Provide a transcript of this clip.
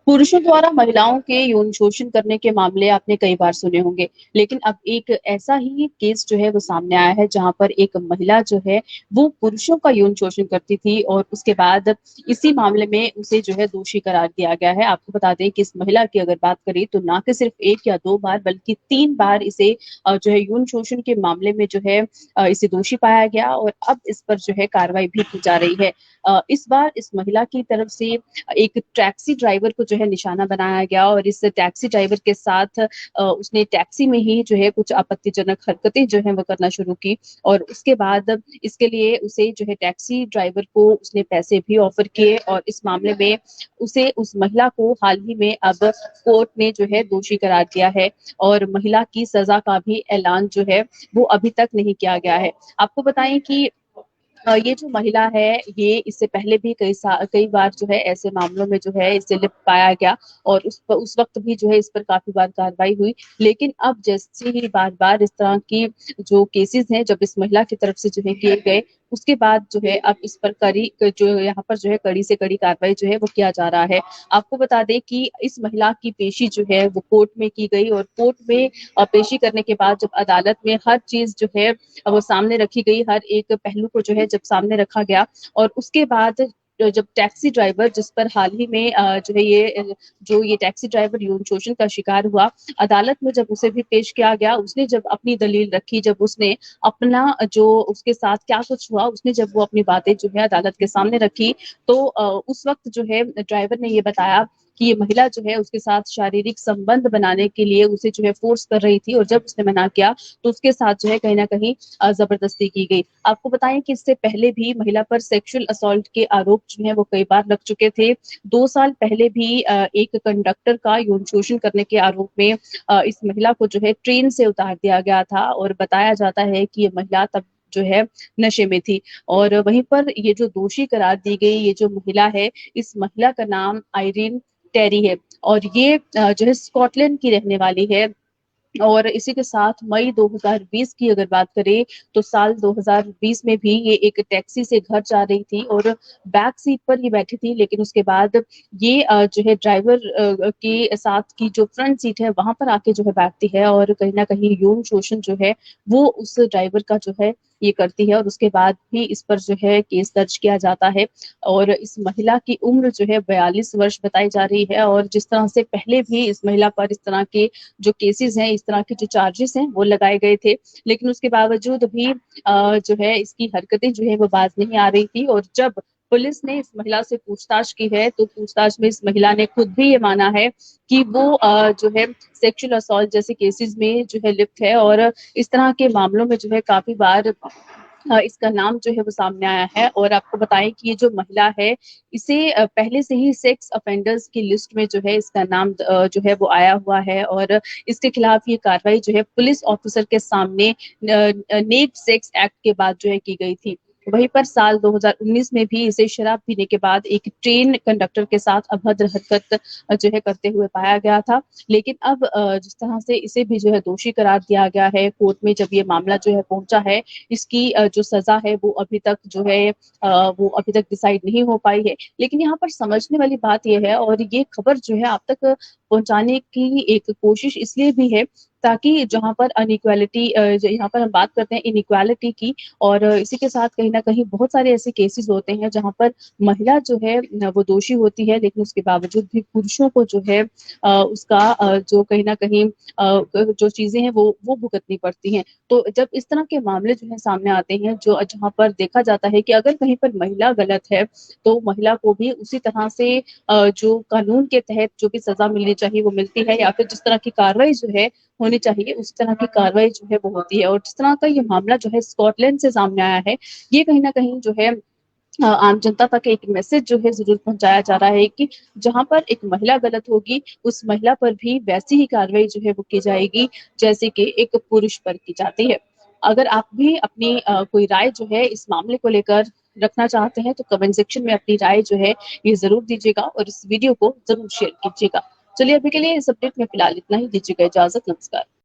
पुरुषों द्वारा महिलाओं के यौन शोषण करने के मामले आपने कई बार सुने होंगे, लेकिन अब एक ऐसा ही केस जो है वो सामने आया है जहां पर एक महिला जो है वो पुरुषों का यौन शोषण करती थी और उसके बाद इसी मामले में उसे जो है दोषी करार दिया गया है। आपको बता दें कि इस महिला की अगर बात करें तो ना कि सिर्फ 1 या 2 बार बल्कि 3 बार इसे जो है यौन शोषण के मामले में जो है इसे दोषी पाया गया और अब इस पर जो है कार्रवाई भी की जा रही है। इस बार इस महिला की तरफ से एक टैक्सी ड्राइवर को जो है निशाना बनाया गया और इस टैक्सी ड्राइवर के साथ उसने टैक्सी में ही जो है कुछ आपत्तिजनक हरकतें जो है वो करना शुरू की और उसके बाद इसके लिए उसे जो है टैक्सी ड्राइवर को उसने पैसे भी ऑफर किए और इस मामले में उसे उस महिला को हाल ही में अब कोर्ट ने जो है दोषी करार दिया है और महिला की सजा का भी ऐलान जो है वो अभी तक नहीं किया गया है। आपको बताएं कि ये जो महिला है ये इससे पहले भी कई बार जो है ऐसे मामलों में जो है इसे लिप्त पाया गया और उस वक्त भी जो है इस पर काफी बार कार्रवाई हुई। लेकिन अब जैसे ही बार बार इस तरह की जो केसेस हैं जब इस महिला की तरफ से जो है किए गए उसके बाद जो है अब इस पर कड़ी जो यहाँ पर जो है कड़ी से कड़ी कार्रवाई जो है वो किया जा रहा है। आपको बता दें कि इस महिला की पेशी जो है वो कोर्ट में की गई और कोर्ट में पेशी करने के बाद जब अदालत में हर चीज जो है वो सामने रखी गई, हर एक पहलू को जो है जब सामने रखा गया और उसके बाद जब टैक्सी ड्राइवर जिस पर हाल ही में जो है ये टैक्सी ड्राइवर यौन शोषण का शिकार हुआ, अदालत में जब उसे भी पेश किया गया, उसने जब अपनी दलील रखी, जब उसने अपना जो उसके साथ क्या कुछ हुआ, उसने जब वो अपनी बातें जो है अदालत के सामने रखी, तो उस वक्त जो है ड्राइवर ने ये बताया कि ये महिला जो है उसके साथ शारीरिक संबंध बनाने के लिए उसे जो है फोर्स कर रही थी और जब उसने मना किया तो उसके साथ जो है कहीं ना कहीं जबरदस्ती की गई। आपको बताएं कि इससे पहले भी महिला पर सेक्सुअल असॉल्ट के आरोप जो है वो कई बार लग चुके थे। 2 साल पहले भी एक कंडक्टर का यौन शोषण करने के आरोप में इस महिला को जो है ट्रेन से उतार दिया गया था और बताया जाता है कि ये महिला तब जो है नशे में थी और वहीं पर ये जो दोषी करार दी गई ये जो महिला है, इस महिला का नाम आइरीन टेरी है और ये जो है स्कॉटलैंड की रहने वाली है और इसी के साथ मई 2020 की अगर बात करें तो साल 2020 में भी ये एक टैक्सी से घर जा रही थी और बैक सीट पर ये बैठी थी, लेकिन उसके बाद ये जो है ड्राइवर के साथ की जो फ्रंट सीट है वहां पर आके जो है बैठती है और कहीं ना कहीं यौन शोषण जो है वो उस ड्राइवर का जो है ये करती है और उसके बाद भी इस पर जो है केस दर्ज किया जाता है और इस महिला की उम्र जो है 42 वर्ष बताई जा रही है और जिस तरह से पहले भी इस महिला पर इस तरह के जो केसेस हैं, इस तरह के जो चार्जेस हैं वो लगाए गए थे, लेकिन उसके बावजूद भी जो है इसकी हरकतें जो है वो बाज नहीं आ रही थी और जब पुलिस ने इस महिला से पूछताछ की है तो पूछताछ में इस महिला ने खुद भी ये माना है कि वो जो है सेक्सुअल असॉल्ट जैसे केसेस में जो है लिप्त है और इस तरह के मामलों में जो है काफी बार इसका नाम जो है वो सामने आया है और आपको बताएं कि ये जो महिला है इसे पहले से ही सेक्स ऑफेंडर्स की लिस्ट में जो है इसका नाम जो है वो आया हुआ है और इसके खिलाफ ये कार्रवाई जो है पुलिस ऑफिसर के सामने नेक्ड सेक्स एक्ट के बाद जो है की गई थी। वहीं पर साल 2019 में भी इसे शराब पीने के बाद एक ट्रेन कंडक्टर के साथ अभद्र हरकत जो है करते हुए पाया गया था, लेकिन अब जिस तरह से इसे भी जो है दोषी करार दिया गया है कोर्ट में, जब ये मामला जो है पहुंचा है, इसकी जो सजा है वो अभी तक जो है वो अभी तक डिसाइड नहीं हो पाई है। लेकिन यहाँ पर समझने वाली बात यह है और ये खबर जो है आप तक पहुंचाने की एक कोशिश इसलिए भी है ताकि जहां पर अनइक्वालिटी यहाँ पर हम बात करते हैं इनइक्वालिटी की और इसी के साथ कहीं ना कहीं बहुत सारे ऐसे केसेस होते हैं जहां पर महिला जो है वो दोषी होती है लेकिन उसके बावजूद भी पुरुषों को जो है उसका जो कहीं ना कहीं जो चीजें हैं वो भुगतनी पड़ती हैं। तो जब इस तरह के मामले जो है सामने आते हैं जो जहां पर देखा जाता है कि अगर कहीं पर महिला गलत है तो महिला को भी उसी तरह से जो कानून के तहत जो भी सजा मिलनी चाहिए वो मिलती है या फिर जिस तरह की कार्रवाई जो है होनी चाहिए उस तरह की कार्रवाई जो है वो होती है और जिस तरह का ये मामला जो है स्कॉटलैंड से सामने आया है, ये कहीं ना कहीं जो है आम जनता तक एक मैसेज जो है जरूर पहुंचाया जा रहा है कि जहां पर एक महिला गलत होगी उस महिला पर भी वैसी ही कार्रवाई जो है वो की जाएगी जैसे कि एक पुरुष पर की जाती है। अगर आप भी अपनी कोई राय जो है इस मामले को लेकर रखना चाहते हैं तो कमेंट सेक्शन में अपनी राय जो है ये जरूर दीजिएगा और इस वीडियो को जरूर शेयर कीजिएगा। चलिए अभी के लिए इस अपडेट में फिलहाल इतना ही, दीजिएगा इजाजत, नमस्कार।